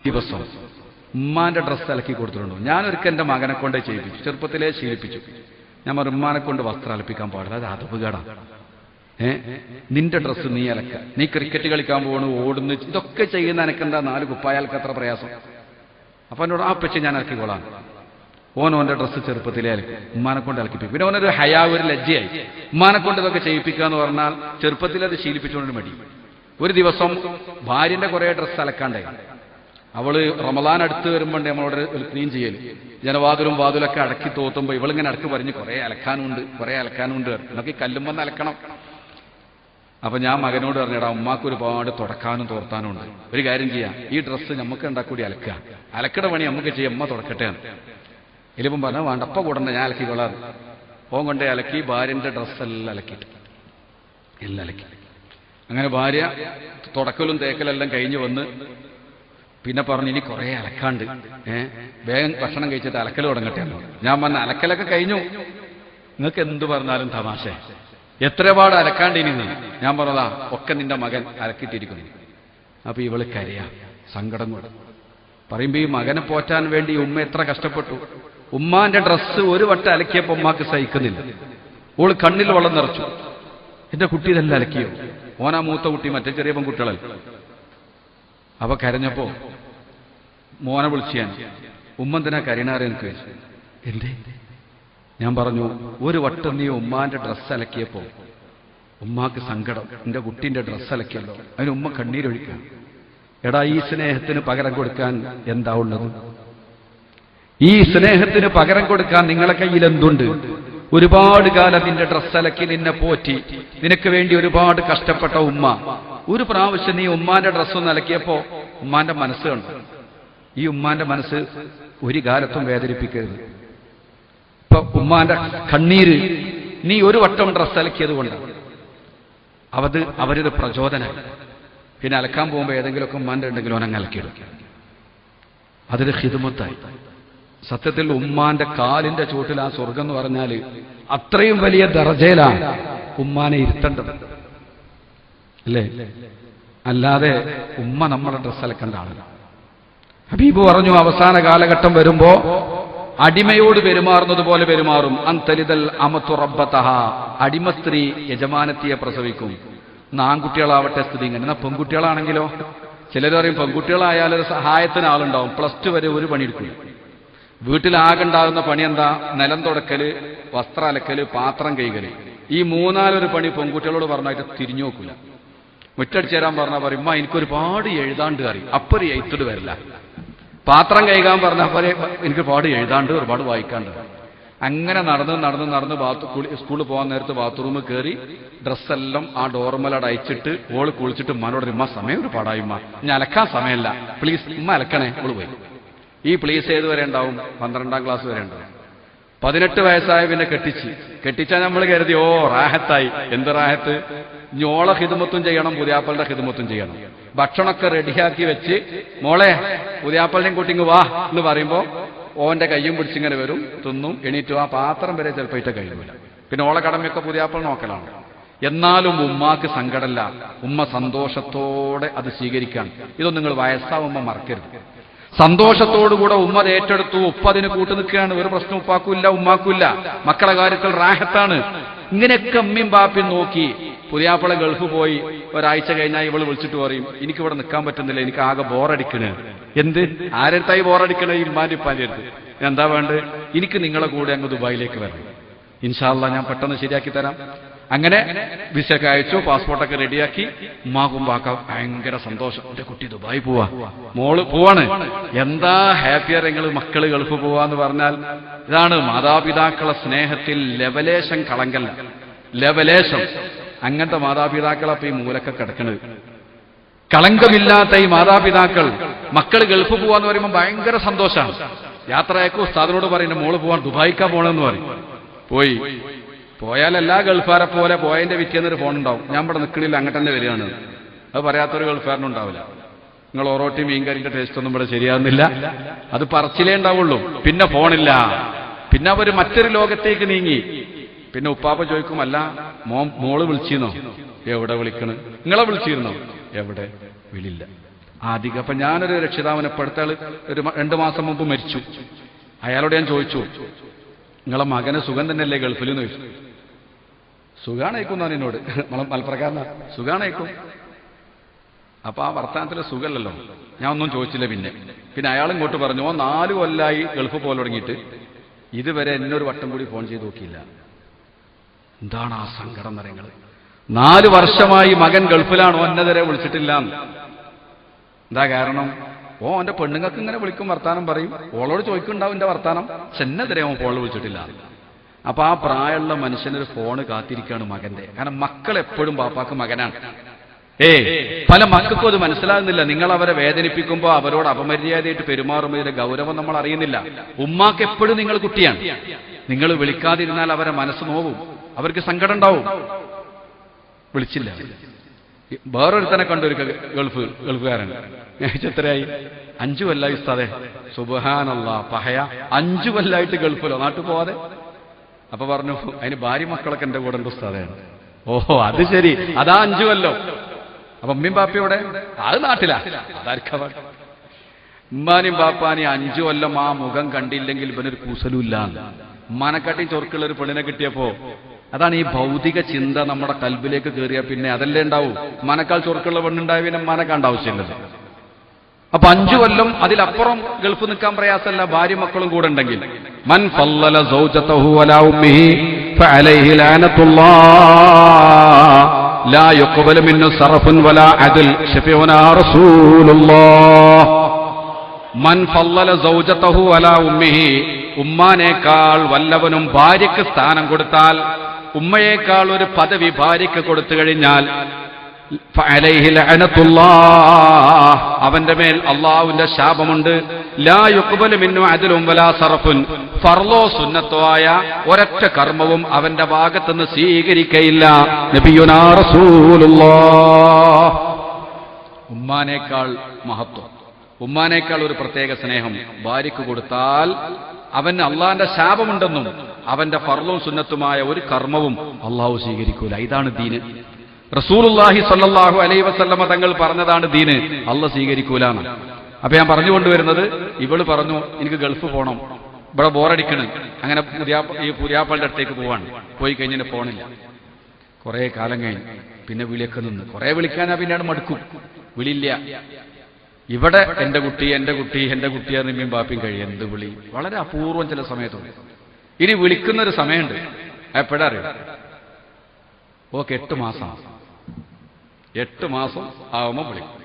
ദിവസം ഉമ്മാന്റെ ഡ്രസ്സ് അലക്കി കൊടുത്തിട്ടുണ്ടോ? ഞാനൊരിക്കൽ എൻ്റെ മകനെ കൊണ്ട് ചെയ്യിപ്പിച്ചു, ചെറുപ്പത്തിലേ ശീലിപ്പിച്ചു. ഞാൻ ഉമ്മാനെ കൊണ്ട് വസ്ത്രം അലപ്പിക്കാൻ പാടില്ല, അത് അതപകടം. നിന്റെ ഡ്രസ്സ് നീ അലക്ക, നീ ക്രിക്കറ്റ് കളിക്കാൻ പോകണു, ഓടുന്നു, ഇതൊക്കെ ചെയ്യുന്ന എനക്കെന്താ 4 കുപ്പായാൽക്ക് അത്ര പ്രയാസം. അപ്പൊ എന്നോട് ആ പക്ഷേ ഞാൻ അലക്കിക്കോളാം. ഓൻ്റെ ഡ്രസ്സ് ചെറുപ്പത്തിലേ അലക്കും, ഉമ്മാനെ കൊണ്ട് അലക്കിപ്പിക്കും. പിന്നെ ഓനൊരു ഹയാ, ഒരു ലജ്ജയായി. ഉമ്മാനെ കൊണ്ട് ഇതൊക്കെ ചെയ്യിപ്പിക്കുക എന്ന് പറഞ്ഞാൽ ചെറുപ്പത്തിലത് ശീലിപ്പിച്ചുകൊണ്ട് മടി. ഒരു ദിവസം ഭാര്യന്റെ കുറെ ഡ്രസ്സ് അലക്കാണ്ടായി. അവള് റമദാൻ അടുത്ത് വരുമ്പോൾ നമ്മളോട് ഒരു ക്ലീൻ ചെയ്യൽ, ജനവാതിലും വാതിലൊക്കെ അടക്കി തോത്തുമ്പോൾ ഇവളിങ്ങനെ അടക്ക് പറഞ്ഞ് കുറെ അലക്കാനുണ്ട് എന്നൊക്കെ കല്ലുമ്പന്ന് അലക്കണം. അപ്പൊ ഞാൻ മകനോട് പറഞ്ഞടാ, ഉമ്മാക്ക് ഒരുപാട് തുടക്കാനും തോർത്താനും ഉണ്ട്, ഒരു കാര്യം ചെയ്യാം, ഈ ഡ്രസ്സ് നമുക്ക് ഉണ്ടാക്കൂടി അലക്കുക, അലക്കട പണി നമുക്ക് ചെയ്യാം, ഉമ്മ തുടക്കട്ടെ എന്ന്. എലിപ്പം പറഞ്ഞാൽ വേണ്ടപ്പ കൂടണ്ട, ഞാൻ അലക്കിക്കൊള്ളാറ്. ഓൻ കൊണ്ടേ അലക്കി ഭാര്യന്റെ ഡ്രസ്സെല്ലാം അലക്കിയിട്ട് എല്ലാം അലക്കി. അങ്ങനെ ഭാര്യ തുടക്കലും തേക്കലെല്ലാം കഴിഞ്ഞ് വന്ന് പിന്നെ പറഞ്ഞു, ഇനി കുറെ അലക്കാണ്ട്, വേഗം ഭക്ഷണം കഴിച്ചിട്ട് അലക്കൽ തുടങ്ങട്ടെ. ഞാൻ പറഞ്ഞ അലക്കലൊക്കെ കഴിഞ്ഞു, നിങ്ങൾക്ക് എന്ത് പറഞ്ഞാലും തമാശ, എത്രപാട് അലക്കാണ്ട് ഇനി. ഞാൻ പറഞ്ഞതാ ഒക്കെ നിന്റെ മകൻ അലക്കിയിട്ടിരിക്കുന്നു. അപ്പൊ ഇവള് കരയാ, സങ്കടം കൂടെ പറയുമ്പോ ഈ മകനെ പോറ്റാൻ വേണ്ടി ഉമ്മ എത്ര കഷ്ടപ്പെട്ടു. ഉമ്മാന്റെ ഡ്രസ്സ് ഒരു വട്ടം അലക്കിയപ്പോ ഉമ്മാക്ക് സഹിക്കുന്നില്ല. ഓള് കണ്ണിൽ വെള്ളം നിറച്ചു. എന്റെ കുട്ടി ഇതെല്ലാം അലക്കിയോ? ഓനാ മൂത്ത കുട്ടി, മറ്റേ ചെറിയ പെൺകുട്ടികളല്ല. അവ കരഞ്ഞപ്പോ മോനെ വിളിച്ചു ഞാൻ, ഉമ്മന്തിനാ കരീണാറെ എനിക്ക് വെച്ചു. എന്തേ? ഞാൻ പറഞ്ഞു, ഒരു വട്ടം നീ ഉമ്മാന്റെ ഡ്രസ്സ് അലക്കിയപ്പോ ഉമ്മാക്ക് സങ്കടം, എന്റെ കുട്ടീന്റെ ഡ്രസ്സ് അലക്കിയല്ലോ, അതിന് ഉമ്മ കണ്ണീരൊഴിക്കുക. എടാ, ഈ സ്നേഹത്തിന് പകരം കൊടുക്കാൻ എന്താ ഉള്ളത്? ഈ സ്നേഹത്തിന് പകരം കൊടുക്കാൻ നിങ്ങളെ കയ്യിൽ എന്തുണ്ട്? ഒരുപാട് കാലം നിന്റെ ഡ്രസ്സ് അലക്കി നിന്നെ പോറ്റി നിനക്ക് വേണ്ടി ഒരുപാട് കഷ്ടപ്പെട്ട ഉമ്മ, ഒരു പ്രാവശ്യം നീ ഉമ്മാന്റെ ഡ്രസ്സൊന്ന് അലക്കിയപ്പോ ഉമ്മാന്റെ മനസ്സ് കണ്ടു. ഈ ഉമ്മാന്റെ മനസ്സ് ഒരു കാലത്തും വേദനിപ്പിക്കരുത്. ഇപ്പൊ ഉമ്മാന്റെ കണ്ണീര് നീ ഒരു വട്ടം ഡ്രസ്സ് അലക്കിയത് കൊണ്ടാണ് അവരൊരു പ്രചോദനം. പിന്നെ അലക്കാൻ പോകുമ്പോൾ ഏതെങ്കിലുമൊക്കെ ഉമ്മാന്റെ ഉണ്ടെങ്കിലും അവനങ്ങ് അലക്കിയിടും. അതൊരു ഖിദ്മത്തായി. സത്യത്തിൽ ഉമ്മാന്റെ കാലിന്റെ ചുവട്ടിൽ ആ സ്വർഗം എന്ന് പറഞ്ഞാൽ അത്രയും വലിയ ദർജയിലാണ് ഉമ്മാനെ ഇരുത്തേണ്ടത്, അല്ലേ? അല്ലാതെ ഉമ്മ നമ്മളെ ഡ്രസ്സ് അലക്കേണ്ട ആളല്ല. ഹബീബ് പറഞ്ഞു, അവസാന കാലഘട്ടം വരുമ്പോ അടിമയോട് പെരുമാറുന്നത് പോലെ പെരുമാറും. അന്തലിതൽ അമത്തു റബ്ബതഹ, അടിമ സ്ത്രീ യജമാനത്തിയെ പ്രസവിക്കും. ആൺകുട്ടികളാവട്ടെ സ്ഥിതി ഇങ്ങനെ. എന്നാൽ പെൺകുട്ടികളാണെങ്കിലോ, ചിലർ പറയും പെൺകുട്ടികളായാലും ഒരു സഹായത്തിന് ആളുണ്ടാവും, +2 വരെ ഒരു പണിയെടുക്കില്ല. വീട്ടിലാകെണ്ടാകുന്ന പണി എന്താ? നിലം തുടക്കല്, വസ്ത്രം അലക്കല്, പാത്രം കഴുകല്. ഈ 3-4 പണി പെൺകുട്ടികളോട് പറഞ്ഞായിട്ട് തിരിഞ്ഞു നോക്കില്ല. മുറ്റടിച്ചു തരാൻ പറഞ്ഞാൽ പറയും, ഉമ്മ എനിക്കൊരുപാട് എഴുതാണ്ട് കറി, അപ്പൊരു എഴുത്തിട്ട് വരില്ല. പാത്രം കഴുകാൻ പറഞ്ഞാൽ എനിക്ക് ഒരുപാട് എഴുതാണ്ട്, ഒരുപാട് വായിക്കാണ്ട്. അങ്ങനെ നടന്ന് സ്കൂളിൽ പോകാൻ നേരത്ത് ബാത്റൂമിൽ കയറി ഡ്രസ്സെല്ലാം ആ ഡോർമലട് അയച്ചിട്ട് ഓള് കുളിച്ചിട്ട് ഉമ്മാനോട്, ഉമ്മ സമയം ഒരുപാടായി, ഉമ്മ ഞാൻ അലക്കാൻ സമയമല്ല, പ്ലീസ് ഉമ്മ അലക്കണേ. ഓള് പോയി. ഈ പ്ലീസ് ഏത് വരെ ഉണ്ടാവും? 12ാം ക്ലാസ് വരെ ഉണ്ടാവും. 18 വയസ്സായ പിന്നെ കെട്ടിച്ചാൽ നമ്മൾ കരുതി ഓ റാഹത്തായി. എന്ത് റാഹത്ത്? ഞോളെ ഹിദ്മത്തും ചെയ്യണം, പുതിയാപ്പളുടെ ഹിദ്മത്തും ചെയ്യണം. ഭക്ഷണമൊക്കെ റെഡിയാക്കി വെച്ച്, മോളെ പുതിയാപ്പളിനെയും കൂട്ടിങ് വാ എന്ന് പറയുമ്പോ ഓന്റെ കയ്യും പിടിച്ചിങ്ങനെ വരും, തിന്നും, എണീറ്റു. ആ പാത്രം വരെ ചിലപ്പോൾ ഇട്ട് കഴിയൂല. പിന്നെ ഓളെ കടമയൊക്കെ പുതിയാപ്പൾ നോക്കലാണ്. എന്നാലും ഉമ്മാക്ക് സങ്കടമല്ല, ഉമ്മ സന്തോഷത്തോടെ അത് സ്വീകരിക്കാൻ. ഇതൊന്നും നിങ്ങൾ വയസ്സാവുമ്പോ മറക്കരുത്. സന്തോഷത്തോടുകൂടെ ഉമ്മ ഏറ്റെടുത്തു. ഉപ്പ അതിന് കൂട്ടു നിൽക്കുകയാണ്. ഒരു പ്രശ്നം ഉപ്പാക്കൂല്ല, ഉമ്മാക്കൂല്ല. മക്കളെ കാര്യത്തിൽ റാഹത്താണ്. ഇങ്ങനെയൊക്കെ അമ്മയും ബാപ്പയും നോക്കി. പുതിയാപ്പളെ ഗൾഫ് പോയി ഒരാഴ്ച കഴിഞ്ഞാൽ ഇവള് വിളിച്ചിട്ട് പറയും, എനിക്കിവിടെ നിൽക്കാൻ പറ്റുന്നില്ല, എനിക്ക് ആകെ ബോറടിക്കണ്. എന്ത്? ആരെടുത്തായി ബോറടിക്കണേ? ഇമ്മാന്റെ ഇപ്പാന്റെ അടുത്ത്. എന്താ വേണ്ടത്? എനിക്ക് നിങ്ങളെ കൂടെ അങ്ങ് ദുബായിലേക്ക് വരണം, ഇൻഷാ അല്ലാഹ് ഞാൻ പെട്ടെന്ന് ശരിയാക്കി തരാം. അങ്ങനെ വിസയൊക്കെ അയച്ചു, പാസ്പോർട്ടൊക്കെ റെഡിയാക്കി. ഉമ്മാക്കും ബാക്ക ഭയങ്കര സന്തോഷം, എന്റെ കുട്ടി ദുബായി പോവാ, മോള് പോവാണ്. എന്താ ഹാപ്പിയർ നിങ്ങൾ മക്കള് ഗൾഫ് പോവാന്ന് പറഞ്ഞാൽ. ഇതാണ് മാതാപിതാക്കളെ സ്നേഹത്തിൽ ലെവലേശം കളങ്കല്ല, ലെവലേശം. അങ്ങനത്തെ മാതാപിതാക്കളപ്പൊ ഈ മൂലക്കെ കിടക്കണത്. കളങ്കമില്ലാത്ത ഈ മാതാപിതാക്കൾ മക്കൾ ഗൾഫ് പോവാന്ന് പറയുമ്പോൾ ഭയങ്കര സന്തോഷമാണ്. യാത്രയൊക്കെ ഉസ്താദിനോട് പറയുന്നത്, മോള് പോവാൻ ദുബായിക്കാ പോണെന്ന് പറയും. പോയാൽ എല്ലാ ഗൾഫാരെ പോലെ പോയതിന്റെ വിറ്റിയെന്നൊരു ഫോൺ ഉണ്ടാവും, ഞാൻ ഇവിടെ നിൽക്കണില്ല, അങ്ങോട്ട് തന്നെ വരികയാണ്. അത് പറയാത്തൊരു ഗൾഫാരനുണ്ടാവില്ല. നിങ്ങൾ ഓറോട്ടി മീൻകറിന്റെ ടേസ്റ്റ് ഒന്നും ഇവിടെ ശരിയാകുന്നില്ല, അത് പറച്ചിലേ ഉണ്ടാവുള്ളൂ. പിന്നെ ഫോണില്ല. പിന്നെ അവർ മറ്റൊരു ലോകത്തേക്ക് നീങ്ങി. പിന്നെ ഉപ്പാപ്പ ചോദിക്കും, അല്ല മോള് വിളിച്ചിരുന്നോ? എവിടെ വിളിക്കണ്? നിങ്ങളെ വിളിച്ചിരുന്നോ? എവിടെ? വിളില്ല. അധികം. അപ്പൊ ഞാനൊരു രക്ഷിതാവിനെ ഇപ്പോഴത്തെ ആള് ഒരു 2 മാസം മുമ്പ് മരിച്ചു. അയാളോട് ഞാൻ ചോദിച്ചു, നിങ്ങളെ മകന് സുഖം തന്നെയല്ലേ ഗൾഫിൽ എന്ന് ചോദിച്ചു. സുഖാണയക്കും എന്നോട്, മലപ്രകാരന സുഖാണയക്കും. അപ്പൊ ആ വർത്താനത്തിൽ സുഖമല്ലല്ലോ. ഞാൻ ഒന്നും ചോദിച്ചില്ല. പിന്നെ അയാൾ ഇങ്ങോട്ട് പറഞ്ഞു, 4 കൊല്ലായി ഗൾഫ് പോലെ തുടങ്ങിയിട്ട് ഇതുവരെ എന്നൊരു വട്ടം കൂടി ഫോൺ ചെയ്ത് നോക്കിയില്ല. എന്താണ് ആ സങ്കടം എന്നറിയങ്ങള്? 4 വർഷമായി മകൻ ഗൾഫിലാണ്, ഒന്നതരെ വിളിച്ചിട്ടില്ല. എന്താ കാരണം? ഓന്റെ പെണ്ണുങ്ങൾക്ക് ഇങ്ങനെ വിളിക്കും, വർത്താനം പറയും, ഓളോട് ചോദിക്കുന്നുണ്ടാവും എന്റെ വർത്താനം, ചെന്നതരെ ഓൻ ഫോണിൽ വിളിച്ചിട്ടില്ല. അപ്പൊ ആ പ്രായമുള്ള മനുഷ്യനൊരു ഫോണ് കാത്തിരിക്കുകയാണ് മകന്റെ. കാരണം മക്കൾ എപ്പോഴും ബാപ്പാക്ക് മകനാണ്. പല മക്കൾക്കും അത് മനസ്സിലാകുന്നില്ല. നിങ്ങൾ അവരെ വേദനിപ്പിക്കുമ്പോൾ അവരോട് അപമര്യാദയായിട്ട് പെരുമാറുമ്പോൾ ഇതിന്റെ ഗൗരവം നമ്മൾ അറിയുന്നില്ല. ഉമ്മാക്ക് എപ്പോഴും നിങ്ങൾ കുട്ടിയാണ്. നിങ്ങൾ വിളിക്കാതിരുന്നാൽ അവരെ മനസ്സ് നോവും, അവർക്ക് സങ്കടം ഉണ്ടാവും. വിളിച്ചില്ല. വേറൊരുത്തനെ കണ്ടു, ഒരു ഗൾഫുകാരൻ. എത്രയായി? 5 കൊല്ലായി ഉസ്താദേ. സുബ്ഹാനല്ലാഹ്, പഹയ 5 കൊല്ലായിട്ട് ഗൾഫിലോ, നാട്ടിൽ പോവാതെ. അപ്പൊ പറഞ്ഞു, അതിന് ഭാര്യ മക്കളൊക്കെ എന്റെ കൂടെ ഉണ്ട് ഉസ്താദേ. ഓഹോ, അത് ശരി, അതാ 5 കൊല്ലം. അപ്പൊ ഉമ്മയും ബാപ്പയോടെ അത് നാട്ടിലാ. അതാർക്കാ? ഉമ്മാനും ബാപ്പാനും 5 കൊല്ലം ആ മുഖം കണ്ടില്ലെങ്കിൽ ഇവനൊരു കൂസലുമില്ല. ഉമ്മാനെക്കാട്ടി ചൊറുക്കുള്ള ഒരു പെണ്ണിനെ കിട്ടിയപ്പോ, അതാണ് ഈ ഭൗതിക ചിന്ത നമ്മുടെ കൽബിലേക്ക് കയറിയ പിന്നെ അതല്ലേ ഉണ്ടാവൂ. ഉമ്മാനേക്കാൾ ചൊറുക്കുള്ള പെണ്ണുണ്ടായ പിന്നെ ഉമ്മാനെ കണ്ട ആവശ്യമില്ലല്ലോ. അപ്പൊ 5 കൊല്ലം അതിലപ്പുറം ഗൾഫ് നിൽക്കാൻ പ്രയാസമല്ല, ഭാര്യ മക്കളും കൂടെ ഉണ്ടെങ്കിൽ. മൻ ഫല്ലല സൗജതഹു അലാ ഉമ്മിഹി ഫഅലൈഹി ലഅനത്തുല്ലാഹ് ലാ യുഖ്ബലു മിൻഹു സർഫുൻ വലാ അദൽ ശഫീഉനാ റസൂലുള്ളാഹ്. മൻ ഫല്ലല സൗജതഹു അലാ ഉമ്മിഹി, ഉമ്മാനേക്കാൾ വല്ലവനും ഭാര്യയ്ക്ക് സ്ഥാനം കൊടുത്താൽ, ഉമ്മയേക്കാൾ ഒരു പദവി ഭാര്യയ്ക്ക് കൊടുത്തു കഴിഞ്ഞാൽ, ഫഅലൈഹി ലഅനത്തുല്ലാഹ്, അവന്റെ മേൽ അല്ലാഹുവിന്റെ ശാപമുണ്ട്. ലാ യുഖ്ബലു മിൻഹു അദ്ലുൻ വലാ സർഫുൻ, ഫർളോ സുന്നത്തോ ആയ ഒരൊറ്റ കർമ്മവും അവന്റെ ഭാഗത്തുനിന്ന് സ്വീകരിക്കയില്ല. നബിയുനാ റസൂലുള്ളാഹ്. ഉമ്മാനേക്കാൾ മഹത്വം, ഉമ്മാനേക്കാൾ ഒരു പ്രത്യേക സ്നേഹം ഭാര്യയ്ക്ക് കൊടുത്താൽ അവന് അള്ളാന്റെ ശാപമുണ്ടെന്നും അവന്റെ ഫർളും സുന്നത്തുമായ ഒരു കർമ്മവും അള്ളാഹു സ്വീകരിക്കൂല. ഇതാണ് ദീന്. റസൂലുള്ളാഹി സ്വല്ലല്ലാഹു അലൈഹി വസല്ലമ തങ്ങൾ പറഞ്ഞതാണ് ദീന്, അള്ളാഹ് സ്വീകരിക്കൂലാണ്. അപ്പൊ ഞാൻ പറഞ്ഞുകൊണ്ടുവരുന്നത്, ഇവള് പറഞ്ഞു എനിക്ക് ഗൾഫ് പോകണം, ഇവിടെ ബോറടിക്കണം. അങ്ങനെ ഈ പുതിയാപ്പളുടെ അടുത്തേക്ക് പോവാണ്. പോയി കഴിഞ്ഞാൽ പോണില്ല. കുറെ കാലം കഴിഞ്ഞ് പിന്നെ വിളിയൊക്കെ നിന്ന്, കുറെ വിളിക്കാനാ പിന്നെയാണ് മടുക്കും, വിളിയില്ല. ഇവിടെ എന്റെ കുട്ടി എന്റെ കുട്ടി എന്റെ കുട്ടിയാന്ന് ഇമ്മയും ബാപ്പിയും കഴിയും. എന്ത് വിളി, വളരെ അപൂർവം ചില സമയത്തുണ്ട്. ഇനി വിളിക്കുന്നൊരു സമയമുണ്ട്. എപ്പോഴാ അറിയാം? ഓക്കെ, 8 മാസം 8 മാസം ആവുമ്പോൾ വിളിക്കും.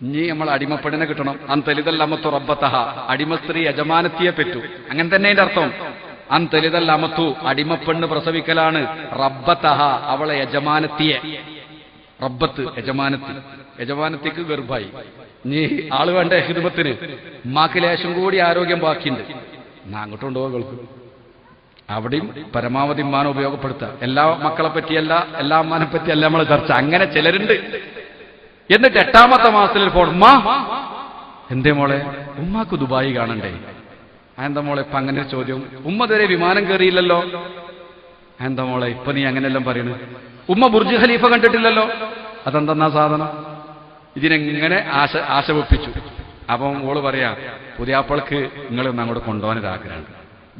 ഇനി നമ്മൾ അടിമപ്പെടിനെ കിട്ടണം. അന്തലിതൽ അമത്തു റബ്ബത്തഹ, അടിമ സ്ത്രീ യജമാനത്തിയെ പറ്റൂ. അങ്ങനെ തന്നെ അതിന്റെ അർത്ഥം. അന്തലിതൽ അമത്തു, അടിമപ്പെണ്ണ് പ്രസവിക്കലാണ്. റബ്ബത്തഹ, അവളെ യജമാനത്തിയെ. റബ്ബത്ത് യജമാനത്തി, യജമാനത്തിക്ക് ഗർഭായി. നീ ആള് വേണ്ട ഹിദ്മത്തിന്. ഉമ്മാക്ക് ലേശം കൂടി ആരോഗ്യം ബാക്കിയുണ്ട്, എന്നാ അങ്ങോട്ട് കൊണ്ടുപോകാൻ ഗൾഫ്. അവിടെയും പരമാവധി ഉമ്മാനെ ഉപയോഗപ്പെടുത്തുക. എല്ലാ മക്കളെ പറ്റിയല്ല, എല്ലാ അമ്മാനെ പറ്റിയല്ല നമ്മളെ ചർച്ച. അങ്ങനെ ചിലരുണ്ട്. എന്നിട്ട് 8ാമത്തെ മാസത്തിൽ ഫോൺ, ഉമ്മ എന്തേ മോളെ, ഉമ്മാക്ക് ദുബായി കാണണ്ടേ? എന്താ മോളെ ഇപ്പൊ അങ്ങനെ ചോദ്യം? ഉമ്മ ഇതുവരെ വിമാനം കയറിയില്ലല്ലോ. എന്താ മോളെ ഇപ്പൊ നീ അങ്ങനെയെല്ലാം പറയണു? ഉമ്മ ബുർജ് ഖലീഫ കണ്ടിട്ടില്ലല്ലോ. അതെന്തെന്നാ സാധനം? ഇതിനെങ്ങനെ ആശ വെപ്പിച്ചു. അപ്പം ഓള് പറയാ, പുതിയാപ്പൾക്ക് നിങ്ങൾ അങ്ങോട്ട് കൊണ്ടുപോകാനൊരാഗ്രഹമാണ്.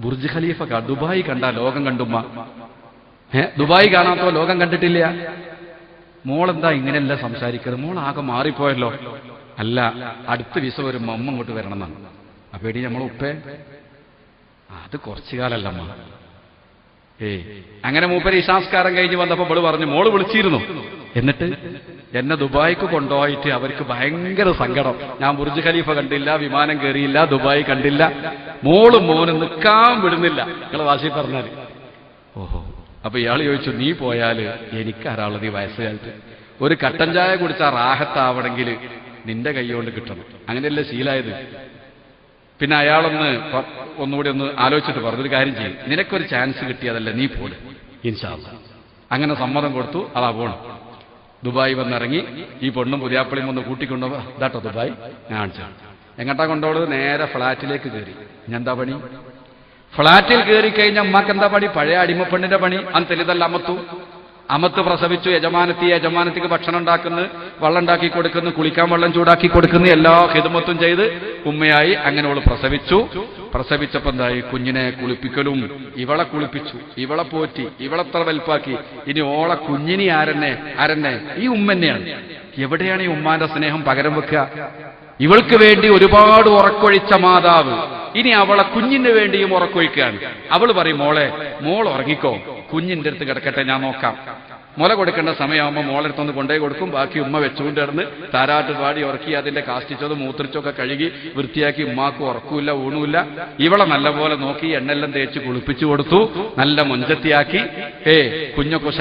ബുർജ് ഖലീഫ ദുബായി കണ്ടാ ലോകം കണ്ടുമ്മ. ദുബായി കാണാത്തോ ലോകം കണ്ടിട്ടില്ല. മോളെന്താ ഇങ്ങനെയല്ല സംസാരിക്കുന്നത്? മോൾ ആകെ മാറിപ്പോയല്ലോ. അല്ല, അടുത്ത വിസ വരുമ്പോ അമ്മ ഇങ്ങോട്ട് വരണം എന്നാണ്. അപ്പൊ എടി നമ്മളെ ഉപ്പേ, അത് കുറച്ചു കാലല്ലമ്മ. അങ്ങനെ മൂപ്പര് ഇശാസ്കാരം കഴിഞ്ഞ് വന്നപ്പോ ഇവള് പറഞ്ഞു, മോള് വിളിച്ചിരുന്നു. എന്നിട്ട് എന്നെ ദുബായിക്ക് കൊണ്ടുപോയിട്ട് അവർക്ക് ഭയങ്കര സങ്കടം. ഞാൻ ബുർജ് ഖലീഫ കണ്ടില്ല, വിമാനം കയറിയില്ല, ദുബായി കണ്ടില്ല. മോളും മോനും നിൽക്കാൻ വിടുന്നില്ല. നിങ്ങളെ വാശി പറഞ്ഞാല്. ഓഹോ. അപ്പൊ ഇയാൾ ചോദിച്ചു, നീ പോയാല് എനിക്കാരാളുള്ളത് ഈ വയസ്സുകാലത്ത്? ഒരു കട്ടൻ ചായ കുടിച്ചാൽ റാഹത്താവണമെങ്കിൽ നിന്റെ കൈകൊണ്ട് കിട്ടണം. അങ്ങനെയല്ലേ ശീലായത്. പിന്നെ ഒന്നുകൂടി ഒന്ന് ആലോചിച്ചിട്ട് പറഞ്ഞു, ഒരു കാര്യം ചെയ്യും, നിനക്കൊരു ചാൻസ് കിട്ടിയതല്ലേ, നീ പോലും ഇൻഷാ അല്ലാഹ്. അങ്ങനെ സമ്മതം കൊടുത്ു. അതാ പോണം. ദുബായി വന്നിറങ്ങി. ഈ പെണ്ണും പുതിയാപ്പളിയും ഒന്ന് കൂട്ടിക്കൊണ്ടുപോ. ഇതാട്ടോ ദുബായ്, ഞാൻ കാണിച്ചാണ്. എങ്ങോട്ടാ കൊണ്ടുപോകുന്നത്? നേരെ ഫ്ളാറ്റിലേക്ക് കയറി. ഞാൻ എന്താ പണി? ഫ്ളാറ്റിൽ കയറി കഴിഞ്ഞാൽ അമ്മക്ക് എന്താ പണി? പഴയ അടിമപ്പെണ്ണിന്റെ പണി. അന്തലിതല്ല അമത്തു. അമത്ത് പ്രസവിച്ചു, യജമാനത്തിക്ക് ഭക്ഷണം ഉണ്ടാക്കുന്നു, വെള്ളം ഉണ്ടാക്കി കൊടുക്കുന്നു, കുളിക്കാൻ വെള്ളം ചൂടാക്കി കൊടുക്കുന്നു, എല്ലാ ഖിദ്മത്തും ചെയ്ത് ഉമ്മയായി. അങ്ങനെ അവൾ പ്രസവിച്ചപ്പോ എന്തായി? കുഞ്ഞിനെ കുളിപ്പിക്കലും, ഇവളെ കുളിപ്പിച്ചു, ഇവളെ പോറ്റി, ഇവളെത്ര വലുപ്പാക്കി. ഇനി ഓളെ കുഞ്ഞിനി ആരെന്നെ? ഈ ഉമ്മന്നെയാണ്. എവിടെയാണ് ഈ ഉമ്മാന്റെ സ്നേഹം പകരം വെക്കുക? ഇവൾക്ക് വേണ്ടി ഒരുപാട് ഉറക്കൊഴിച്ച മാതാവ് ഇനി അവളെ കുഞ്ഞിന് വേണ്ടിയും ഉറക്കൊഴിക്കുകയാണ്. അവൾ പറയും, മോൾ ഉറങ്ങിക്കോ, കുഞ്ഞിന്റെ അടുത്ത് കിടക്കട്ടെ, ഞാൻ നോക്കാം. മുല കൊടുക്കേണ്ട സമയമാകുമ്പോൾ മോളെടുത്തൊന്ന് കൊണ്ടുപോയി കൊടുക്കും. ബാക്കി ഉമ്മ വെച്ചുകൊണ്ട് കിടന്ന് താരാട്ട് പാടി ഉറക്കി അതിന്റെ കാഷ്ടിച്ചതും മൂത്രിച്ചൊക്കെ കഴുകി വൃത്തിയാക്കി. ഉമ്മാക്ക് ഉറക്കൂല്ല, ഊണുമില്ല. ഇവളെ നല്ലപോലെ നോക്കി എണ്ണെല്ലാം തേച്ച് കുളിപ്പിച്ചു കൊടുത്തു, നല്ല മൊഞ്ചത്തിയാക്കി. കുഞ്ഞൊക്കെ